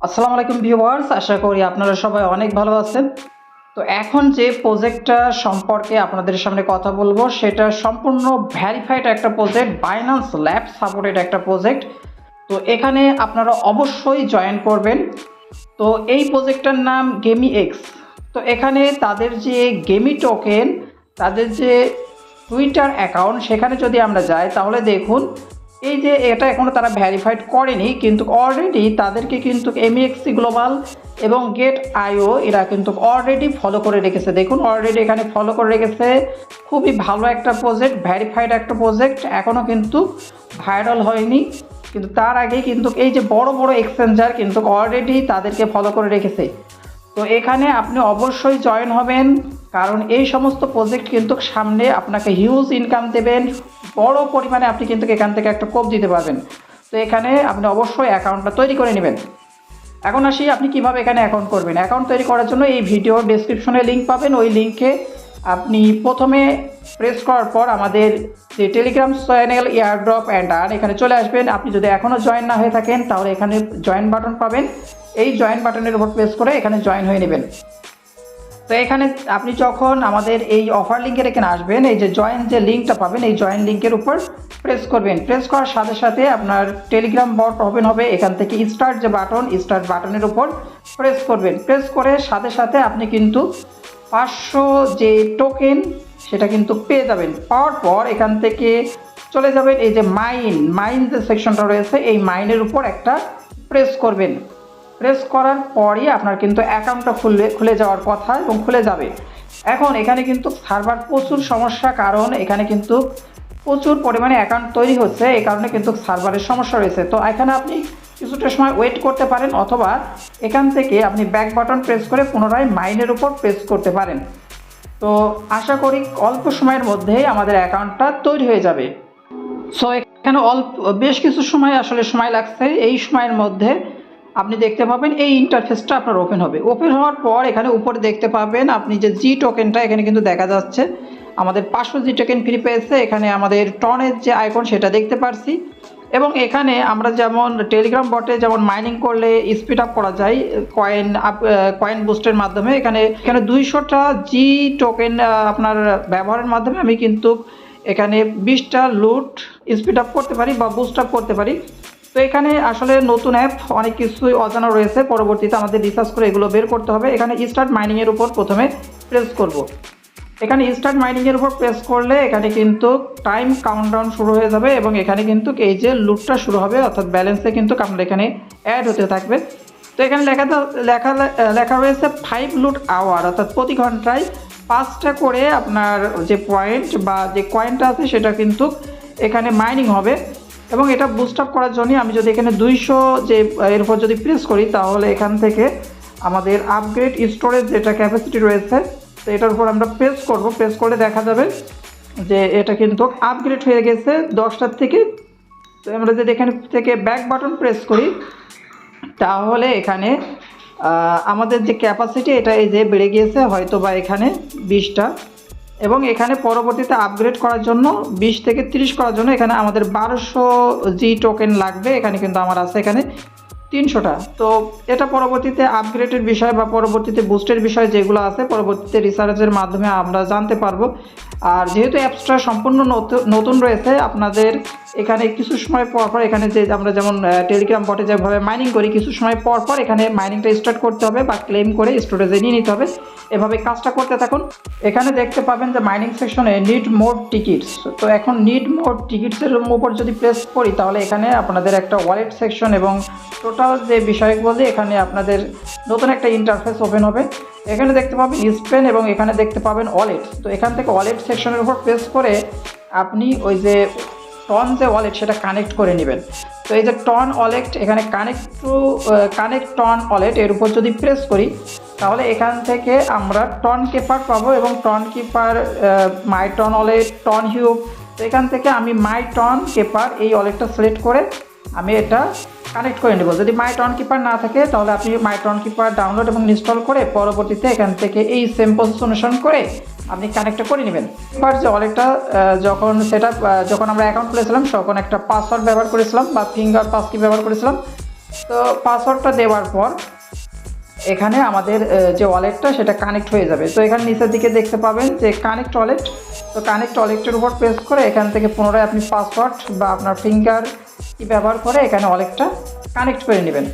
আসসালামু আলাইকুম ভিউয়ার্স, আশা করি আপনারা সবাই অনেক ভালো আছেন। তো এখন যে প্রজেক্টটা সম্পর্কে আপনাদের সামনে কথা বলবো সেটা সম্পূর্ণ ভেরিফাইড একটা প্রজেক্ট, বাইন্যান্স ল্যাব সাপোর্টেড একটা প্রজেক্ট। তো এখানে আপনারা অবশ্যই জয়েন করবেন। তো এই প্রজেক্টটার নাম গেমি এক্স। তো এখানে তাদের যে গেমি টোকেন, তাদের যে টুইটার অ্যাকাউন্ট, সেখানে যদি আমরা যাই তাহলে দেখুন এই যে এটা এখনও তারা ভেরিফাইড করেনি, কিন্তু অলরেডি তাদেরকে কিন্তু এমইএক্সি গ্লোবাল এবং গেট আইও এরা কিন্তু অলরেডি ফলো করে রেখেছে। দেখুন অলরেডি এখানে ফলো করে রেখেছে। খুবই ভালো একটা প্রজেক্ট, ভেরিফাইড একটা প্রজেক্ট, এখনও কিন্তু ভাইরাল হয়নি। কিন্তু তার আগে কিন্তু এই যে বড় বড় এক্সচেঞ্জার কিন্তু অলরেডি তাদেরকে ফলো করে রেখেছে। তো এখানে আপনি অবশ্যই জয়েন হবেন, কারণ এই সমস্ত প্রজেক্ট কিন্তু সামনে আপনাকে হিউজ ইনকাম দেবেন। বড় পরিমাণে আপনি কিন্তু এখান থেকে একটা কোপ দিতে পারবেন। তো এখানে আপনি অবশ্যই অ্যাকাউন্টটা তৈরি করে নেবেন। এখন আসি আপনি কিভাবে এখানে অ্যাকাউন্ট করবেন। অ্যাকাউন্ট তৈরি করার জন্য এই ভিডিওর ডেসক্রিপশনে লিঙ্ক পাবেন। ওই লিঙ্কে আপনি প্রথমে প্রেস করার পর আমাদের যে Telegram channel airdrop and earn, এখানে চলে আসবেন। আপনি যদি এখনও জয়েন না হয়ে থাকেন তাহলে এখানে জয়েন বাটন পাবেন। এই জয়েন বাটনের উপর প্রেস করে এখানে জয়েন হয়ে নেবেন। তো এখানে আপনি যখন আমাদের এই অফার লিঙ্কের এখানে আসবেন, এই যে জয়েন যে লিঙ্কটা পাবেন, এই জয়েন লিঙ্কের উপর প্রেস করবেন। প্রেস করার সাথে সাথে আপনার টেলিগ্রাম বট ওপেন হবে। এখান থেকে স্টার্ট যে বাটন, স্টার্ট বাটনের উপর প্রেস করবেন। প্রেস করে সাথে সাথে আপনি কিন্তু 500 যে টোকেন সেটা কিন্তু পেয়ে যাবেন। পাওয়ার পর এখান থেকে চলে যাবেন এই যে মাইন যে সেকশনটা রয়েছে, এই মাইনের উপর একটা প্রেস করবেন। প্রেস করার পরই আপনার কিন্তু অ্যাকাউন্টটা খুলে যাওয়ার কথা এবং খুলে যাবে। এখন এখানে কিন্তু সার্ভার প্রচুর সমস্যা, কারণ এখানে কিন্তু প্রচুর পরিমাণে অ্যাকাউন্ট তৈরি হচ্ছে, এই কারণে কিন্তু সার্ভারের সমস্যা রয়েছে। তো এখানে আপনি কিছুটা সময় ওয়েট করতে পারেন, অথবা এখান থেকে আপনি ব্যাক বাটন প্রেস করে পুনরায় মাইনের উপর প্রেস করতে পারেন। তো আশা করি অল্প সময়ের মধ্যেই আমাদের অ্যাকাউন্টটা তৈরি হয়ে যাবে। সো এখানে বেশ কিছু সময় লাগছে। এই সময়ের মধ্যে আপনি দেখতে পাবেন এই ইন্টারফেসটা আপনার ওপেন হবে। ওপেন হওয়ার পর এখানে উপরে দেখতে পাবেন আপনি যে জি টোকেনটা এখানে কিন্তু দেখা যাচ্ছে আমাদের 500 জি টোকেন ফ্রি পেয়েছে। এখানে আমাদের টনের যে আইকন সেটা দেখতে পারছি, এবং এখানে আমরা যেমন টেলিগ্রাম বটে যেমন মাইনিং করলে স্পিড আপ করা যায় কয়েন বুস্টের মাধ্যমে, এখানে 200টা জি টোকেন আপনার ব্যবহারের মাধ্যমে আমি কিন্তু এখানে 20টা লুট স্পিড আপ করতে পারি বা বুস্ট আপ করতে পারি। তো এখানে আসলে নতুন অ্যাপ, অনেক কিছুই অজানা রয়েছে, পরবর্তীতে আমাদের রিসার্চ করে এগুলো বের করতে হবে। এখানে স্টার্ট মাইনিংয়ের উপর প্রথমে প্রেস করব। এখানে স্টার্ট মাইনিংয়ের উপর প্রেস করলে এখানে কিন্তু টাইম কাউন্টডাউন শুরু হয়ে যাবে, এবং এখানে কিন্তু এই যে লুটটা শুরু হবে, অর্থাৎ ব্যালেন্সে কিন্তু আপনার এখানে অ্যাড হতে থাকবে। তো এখানে লেখা রয়েছে 5 লুট আওয়ার, অর্থাৎ প্রতি ঘন্টায় 5টা করে আপনার যে পয়েন্ট বা যে কয়েনটা আছে সেটা কিন্তু এখানে মাইনিং হবে। এবং এটা বুস্ট আপ করার জন্য আমি যদি এখানে 200 যে এর উপর যদি প্রেস করি, তাহলে এখান থেকে আমাদের আপগ্রেড স্টোরেজ যেটা ক্যাপাসিটি রয়েছে, তো এটার উপর আমরা প্রেস করব। প্রেস করলে দেখা যাবে যে এটা কিন্তু আপগ্রেড হয়ে গেছে 10টার থেকে। তো আমরা যদি এখানে থেকে ব্যাক বাটন প্রেস করি, তাহলে এখানে আমাদের যে ক্যাপাসিটি এটা এই যে বেড়ে গিয়েছে হয়তো বা এখানে 20টা, এবং এখানে পরবর্তীতে আপগ্রেড করার জন্য 20 থেকে 30 করার জন্য এখানে আমাদের 1200 জি টোকেন লাগবে। এখানে কিন্তু আমার আছে এখানে 300টা। তো এটা পরবর্তীতে আপগ্রেডের বিষয় বা পরবর্তীতে বুস্টের বিষয় যেগুলো আছে, পরবর্তীতে রিসার্চের মাধ্যমে আমরা জানতে পারবো। আর যেহেতু অ্যাপসটা সম্পূর্ণ নতুন রয়েছে, আপনাদের এখানে কিছু সময় পর পর এখানে যে আমরা যেমন টেলিগ্রাম বটে যেভাবে মাইনিং করি, কিছু সময় পর পর এখানে মাইনিংটা স্টার্ট করতে হবে বা ক্লেম করে স্টোরেজে নিয়ে নিতে হবে। এভাবে কাজটা করতে থাকুন। এখানে দেখতে পাবেন যে মাইনিং সেকশনে নিড মোর টিকিটস। তো এখন নিড মোর টিকিটসের উপর যদি প্রেস করি, তাহলে এখানে আপনাদের একটা ওয়ালেট সেকশন এবং টোটাল যে বিষয়গুলো, এখানে আপনাদের নতুন একটা ইন্টারফেস ওপেন হবে। এখানে দেখতে পাবেন স্পেন এবং এখানে দেখতে পাবেন ওয়ালেট। তো এখান থেকে ওয়ালেট সেকশনের উপর প্রেস করে আপনি ওই যে টন যে ওয়ালেট সেটা কানেক্ট করে নেবেন। তো এই যে টন ওয়ালেট, এখানে কানেক্ট টন ওয়ালেট এর উপর যদি প্রেস করি, তাহলে এখান থেকে আমরা টন কিপার পাবো, এবং টন কিপার মাই টন ওয়ালেট, টন হিউব। তো এখান থেকে আমি মাই টন কিপার এই ওয়ালেটটা সিলেক্ট করে আমি এটা কানেক্ট করে নেব। যদি মাই টন কিপার না থাকে, তাহলে আপনি মাই টন কিপার ডাউনলোড এবং ইনস্টল করে পরবর্তীতে এখান থেকে এই সেম প্রসেস অনুসরণ করে আপনি কানেক্টটা করে নেবেন। এবার যে ওয়ালেটটা যখন আমরা অ্যাকাউন্ট খুলেছিলাম তখন একটা পাসওয়ার্ড ব্যবহার করেছিলাম বা ফিঙ্গার পাস কি ব্যবহার করেছিলাম। তো পাসওয়ার্ডটা দেওয়ার পর এখানে আমাদের যে ওয়ালেটটা সেটা কানেক্ট হয়ে যাবে। তো এখানে নিচের দিকে দেখতে পাবেন যে কানেক্ট ওয়ালেট। তো কানেক্ট ওয়ালেটের উপর প্রেস করে এখান থেকে পুনরায় আপনি পাসওয়ার্ড বা আপনার ফিঙ্গার কি ব্যবহার করে এখানে ওয়ালেটটা কানেক্ট করে নেবেন।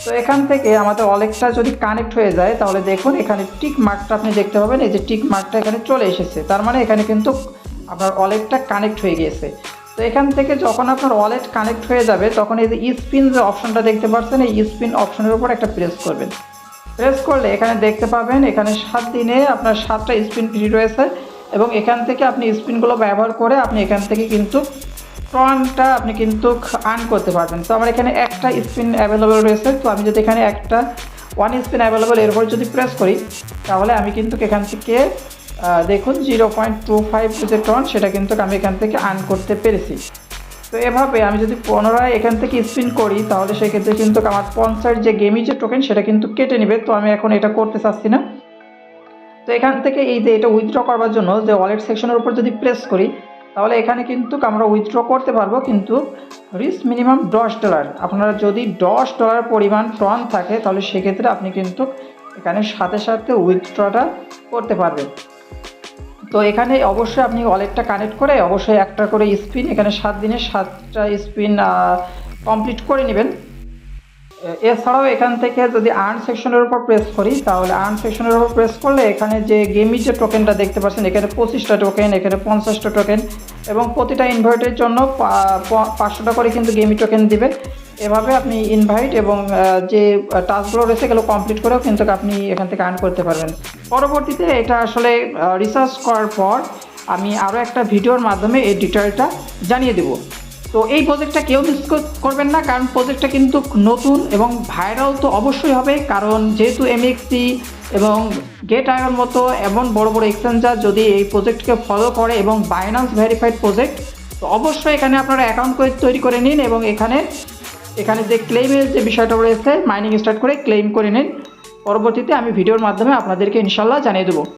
তো এখান থেকে আমাদের ওয়ালেটটা যদি কানেক্ট হয়ে যায় তাহলে দেখুন এখানে টিক মার্কটা আপনি দেখতে পাবেন, এই যে টিক মার্কটা এখানে চলে এসেছে, তার মানে এখানে কিন্তু আপনার ওয়ালেটটা কানেক্ট হয়ে গিয়েছে। তো এখান থেকে যখন আপনার ওয়ালেট কানেক্ট হয়ে যাবে তখন এই যে স্পিন যে অপশনটা দেখতে পাচ্ছেন, এই স্পিন অপশনের উপর একটা প্রেস করবেন। প্রেস করলে এখানে দেখতে পাবেন এখানে 7 দিনে আপনার 7টা স্পিন ফ্রি রয়েছে এবং এখান থেকে আপনি স্পিনগুলো ব্যবহার করে আপনি এখান থেকে কিন্তু ট্রনটা আপনি কিন্তু আর্ন করতে পারবেন। তো আমার এখানে একটা স্পিন অ্যাভেলেবেল রয়েছে, তো আমি যদি এখানে একটা 1 স্পিন অ্যাভেলেবেল এর উপর যদি প্রেস করি তাহলে আমি কিন্তু এখান থেকে দেখুন 0.25 যে ট্রন সেটা কিন্তু আমি এখান থেকে আর্ন করতে পেরেছি। তো এভাবে আমি যদি পুনরায় এখান থেকে স্পিন করি তাহলে সেক্ষেত্রে কিন্তু আমার 50 যে গেমি যে টোকেন সেটা কিন্তু কেটে নেবে। তো আমি এখন এটা করতে চাচ্ছি না। তো এখান থেকে এই যে এটা উইথড্র করবার জন্য যে ওয়ালেট সেকশনের উপর যদি প্রেস করি তাহলে এখানে কিন্তু আমরা উইথড্র করতে পারবো, কিন্তু রিস্ক মিনিমাম $10। আপনারা যদি $10 পরিমাণ ট্রন থাকে তাহলে সেক্ষেত্রে আপনি কিন্তু এখানে সাথে সাথে উইথড্রটা করতে পারবেন। তো এখানে অবশ্যই আপনি ওয়ালেটটা কানেক্ট করে অবশ্যই একটা করে স্পিন এখানে 7 দিনে 7টা স্পিন কমপ্লিট করে নেবেন। এছাড়াও এখান থেকে যদি আর্ন সেকশনের উপর প্রেস করি তাহলে আর্ন সেকশনের উপর প্রেস করলে এখানে যে গেমি যে টোকেনটা দেখতে পাচ্ছেন এখানে 25টা টোকেন, এখানে 50টা টোকেন এবং প্রতিটা ইনভাইটের জন্য 500টা করে কিন্তু গেমি টোকেন দিবে। এভাবে আপনি ইনভাইট এবং যে টাস্কগুলো রয়েছে এগুলো কমপ্লিট করেও কিন্তু আপনি এখান থেকে আর্ন করতে পারবেন। পরবর্তীতে এটা আসলে রিসার্চ করার পর আমি আরও একটা ভিডিওর মাধ্যমে এই ডিটেলটা জানিয়ে দেবো। তো এই প্রজেক্টটা কেউ মিস করবেন না, কারণ প্রজেক্টটা কিন্তু নতুন এবং ভাইরাল তো অবশ্যই হবে, কারণ যেহেতু এমএক্সি এবং গেট আয়োর মতো এমন বড় বড় এক্সচেঞ্জার যদি এই প্রজেক্টকে ফলো করে এবং বাইন্যান্স ভেরিফাইড প্রজেক্ট, তো অবশ্যই এখানে আপনারা অ্যাকাউন্ট তৈরি করে নিন এবং এখানে যে ক্লেইমের যে বিষয়টা রয়েছে মাইনিং স্টার্ট করে ক্লেইম করে নিন। পরবর্তীতে আমি ভিডিওর মাধ্যমে আপনাদেরকে ইনশাল্লাহ জানিয়ে দেবো।